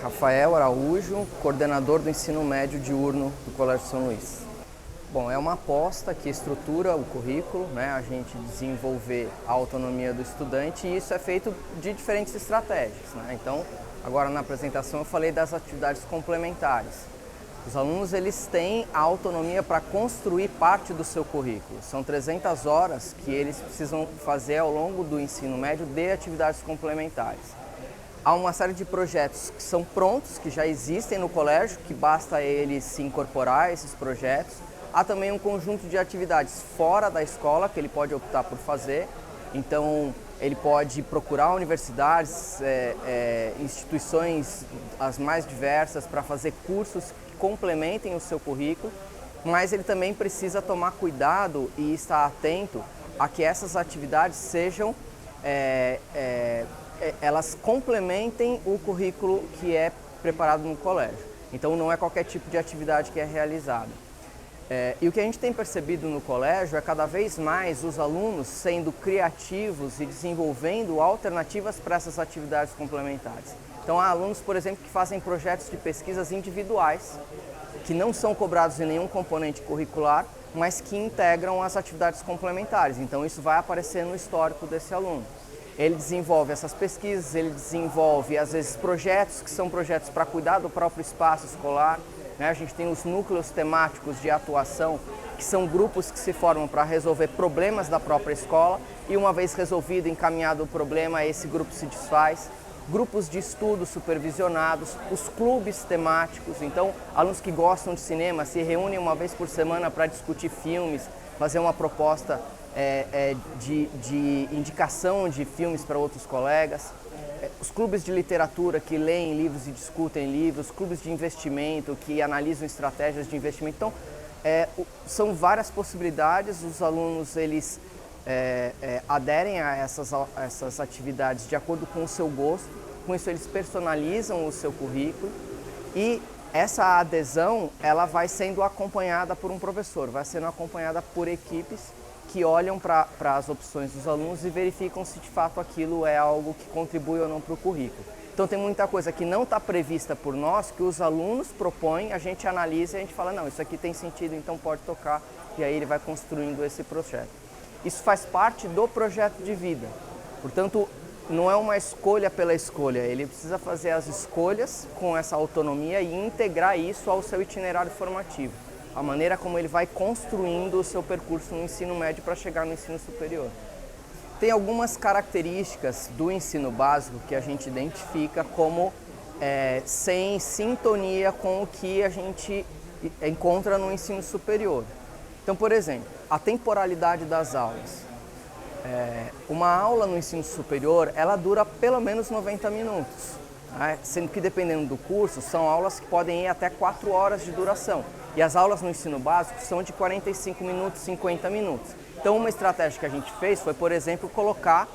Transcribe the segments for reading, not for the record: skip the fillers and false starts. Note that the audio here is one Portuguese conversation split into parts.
Rafael Araújo, coordenador do ensino médio diurno do Colégio São Luís. Bom, é uma aposta que estrutura o currículo, né? A gente desenvolver a autonomia do estudante e isso é feito de diferentes estratégias, né? Então, agora na apresentação eu falei das atividades complementares. Os alunos eles têm a autonomia para construir parte do seu currículo. São 300 horas que eles precisam fazer ao longo do ensino médio de atividades complementares. Há uma série de projetos que são prontos, que já existem no colégio, que basta ele se incorporar a esses projetos. Há também um conjunto de atividades fora da escola que ele pode optar por fazer. Então, ele pode procurar universidades, instituições as mais diversas para fazer cursos que complementem o seu currículo, mas ele também precisa tomar cuidado e estar atento a que essas atividades sejam elas complementem o currículo que é preparado no colégio. Então não é qualquer tipo de atividade que é realizada. E o que a gente tem percebido no colégio é cada vez mais os alunos sendo criativos e desenvolvendo alternativas para essas atividades complementares. Então há alunos, por exemplo, que fazem projetos de pesquisas individuais, que não são cobrados em nenhum componente curricular, mas que integram as atividades complementares. Então isso vai aparecer no histórico desse aluno. Ele desenvolve essas pesquisas, ele desenvolve, às vezes, projetos que são projetos para cuidar do próprio espaço escolar, né? A gente tem os núcleos temáticos de atuação, que são grupos que se formam para resolver problemas da própria escola e uma vez resolvido, encaminhado o problema, esse grupo se desfaz. Grupos de estudo supervisionados, os clubes temáticos, então alunos que gostam de cinema se reúnem uma vez por semana para discutir filmes, fazer uma proposta de indicação de filmes para outros colegas, os clubes de literatura que leem livros e discutem livros, clubes de investimento que analisam estratégias de investimento. Então, são várias possibilidades, os alunos eles aderem a essas atividades de acordo com o seu gosto, com isso eles personalizam o seu currículo e essa adesão ela vai sendo acompanhada por um professor, vai sendo acompanhada por equipes que olham para as opções dos alunos e verificam se de fato aquilo é algo que contribui ou não para o currículo. Então tem muita coisa que não está prevista por nós, que os alunos propõem, a gente analisa e a gente fala, não, isso aqui tem sentido, então pode tocar, e aí ele vai construindo esse projeto. Isso faz parte do projeto de vida, portanto não é uma escolha pela escolha, ele precisa fazer as escolhas com essa autonomia e integrar isso ao seu itinerário formativo. A maneira como ele vai construindo o seu percurso no ensino médio para chegar no ensino superior. Tem algumas características do ensino básico que a gente identifica como sem sintonia com o que a gente encontra no ensino superior. Então, por exemplo, a temporalidade das aulas. Uma aula no ensino superior, ela dura pelo menos 90 minutos, né? Sendo que dependendo do curso, são aulas que podem ir até 4 horas de duração. E as aulas no ensino básico são de 45 minutos, 50 minutos. Então uma estratégia que a gente fez foi, por exemplo, colocar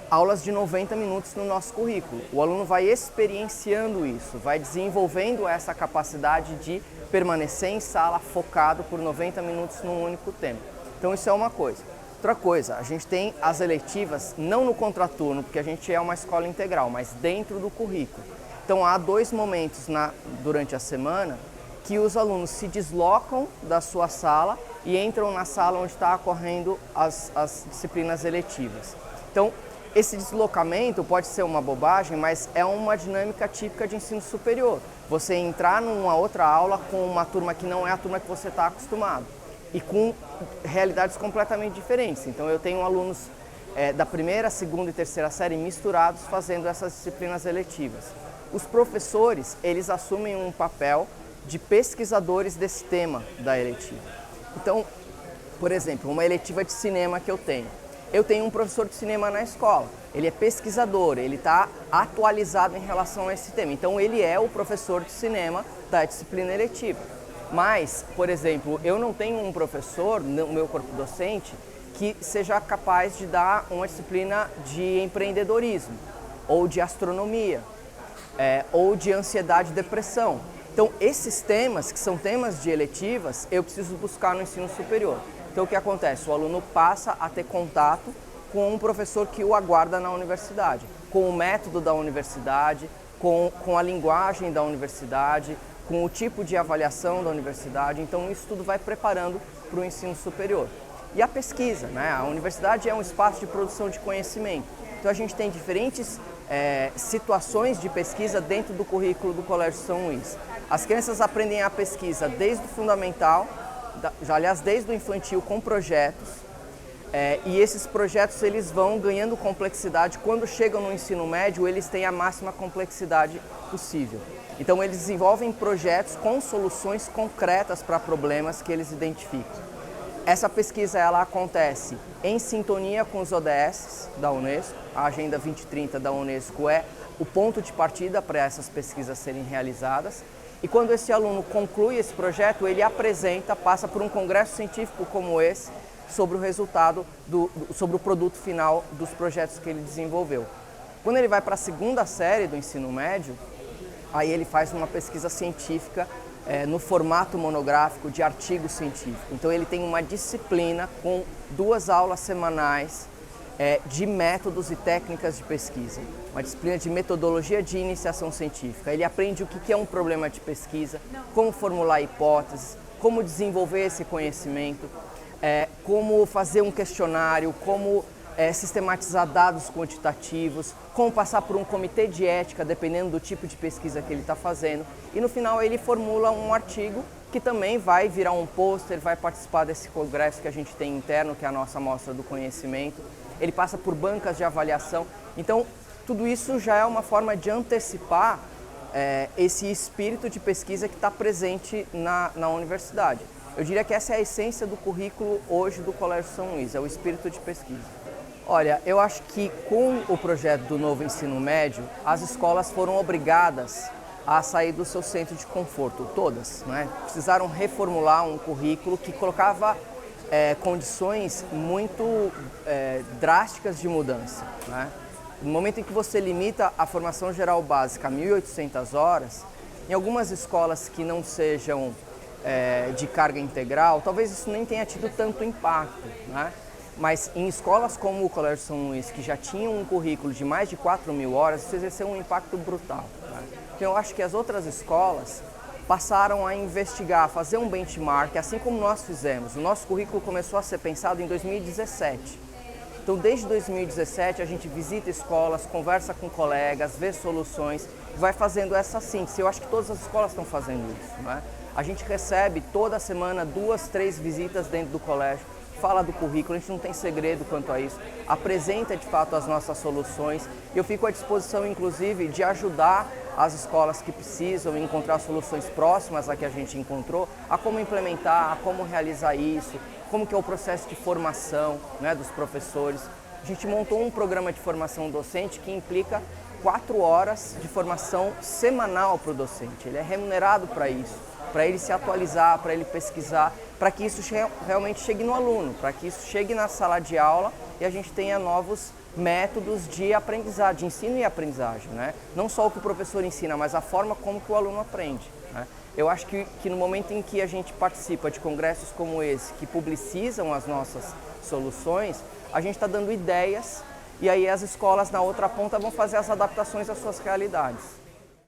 aulas de 90 minutos no nosso currículo. O aluno vai experienciando isso, vai desenvolvendo essa capacidade de permanecer em sala focado por 90 minutos num único tempo. Então isso é uma coisa. Outra coisa, a gente tem as eletivas, não no contraturno, porque a gente é uma escola integral, mas dentro do currículo. Então há 2 momentos durante a semana que os alunos se deslocam da sua sala e entram na sala onde está ocorrendo as disciplinas eletivas. Então, esse deslocamento pode ser uma bobagem, mas é uma dinâmica típica de ensino superior. Você entrar numa outra aula com uma turma que não é a turma que você está acostumado e com realidades completamente diferentes. Então, eu tenho alunos da primeira, segunda e terceira série misturados fazendo essas disciplinas eletivas. Os professores, eles assumem um papel de pesquisadores desse tema da eletiva. Então, por exemplo, uma eletiva de cinema que eu tenho um professor de cinema na escola, ele é pesquisador, ele está atualizado em relação a esse tema, então ele é o professor de cinema da disciplina eletiva. Mas, por exemplo, eu não tenho um professor no meu corpo docente que seja capaz de dar uma disciplina de empreendedorismo, ou de astronomia, ou de ansiedade e depressão. Então, esses temas, que são temas de eletivas, eu preciso buscar no ensino superior. Então, o que acontece? O aluno passa a ter contato com um professor que o aguarda na universidade, com o método da universidade, com a linguagem da universidade, com o tipo de avaliação da universidade. Então isso tudo vai preparando para o ensino superior. E a pesquisa, né? A universidade é um espaço de produção de conhecimento. Então a gente tem diferentes situações de pesquisa dentro do currículo do Colégio São Luís. As crianças aprendem a pesquisa desde o fundamental, aliás, desde o infantil, com projetos. E esses projetos eles vão ganhando complexidade. Quando chegam no ensino médio, eles têm a máxima complexidade possível. Então eles desenvolvem projetos com soluções concretas para problemas que eles identificam. Essa pesquisa ela acontece em sintonia com os ODS da Unesco. A Agenda 2030 da Unesco é o ponto de partida para essas pesquisas serem realizadas. E quando esse aluno conclui esse projeto, ele apresenta, passa por um congresso científico como esse, sobre o resultado, sobre o produto final dos projetos que ele desenvolveu. Quando ele vai para a segunda série do ensino médio, aí ele faz uma pesquisa científica no formato monográfico de artigo científico. Então ele tem uma disciplina com 2 aulas semanais de métodos e técnicas de pesquisa. Uma disciplina de metodologia de iniciação científica. Ele aprende o que é um problema de pesquisa, como formular hipóteses, como desenvolver esse conhecimento, como fazer um questionário, como sistematizar dados quantitativos, como passar por um comitê de ética, dependendo do tipo de pesquisa que ele está fazendo. E no final ele formula um artigo que também vai virar um pôster, vai participar desse congresso que a gente tem interno, que é a nossa Mostra do Conhecimento. Ele passa por bancas de avaliação. Então, tudo isso já é uma forma de antecipar esse espírito de pesquisa que está presente na universidade. Eu diria que essa é a essência do currículo hoje do Colégio São Luís, é o espírito de pesquisa. Olha, eu acho que com o projeto do novo ensino médio, as escolas foram obrigadas a sair do seu centro de conforto, todas, né? Precisaram reformular um currículo que colocava condições muito drásticas de mudança, né? No momento em que você limita a formação geral básica a 1.800 horas, em algumas escolas que não sejam de carga integral, talvez isso nem tenha tido tanto impacto, né? Mas em escolas como o Colégio São Luís, que já tinham um currículo de mais de 4.000 horas, isso exerceu um impacto brutal, né? Então eu acho que as outras escolas passaram a investigar, a fazer um benchmark, assim como nós fizemos. O nosso currículo começou a ser pensado em 2017. Então desde 2017 a gente visita escolas, conversa com colegas, vê soluções, vai fazendo essa síntese. Eu acho que todas as escolas estão fazendo isso, né? A gente recebe toda semana 2, 3 visitas dentro do colégio, fala do currículo, a gente não tem segredo quanto a isso, apresenta de fato as nossas soluções. Eu fico à disposição, inclusive, de ajudar as escolas que precisam encontrar soluções próximas a que a gente encontrou, a como implementar, a como realizar isso, como que é o processo de formação, né, dos professores. A gente montou um programa de formação docente que implica 4 horas de formação semanal para o docente. Ele é remunerado para isso, para ele se atualizar, para ele pesquisar, para que isso realmente chegue no aluno, para que isso chegue na sala de aula e a gente tenha novos métodos de aprendizagem, de ensino e aprendizagem, né? Não só o que o professor ensina, mas a forma como que o aluno aprende, né? Eu acho que no momento em que a gente participa de congressos como esse, que publicizam as nossas soluções, a gente está dando ideias e aí as escolas na outra ponta vão fazer as adaptações às suas realidades.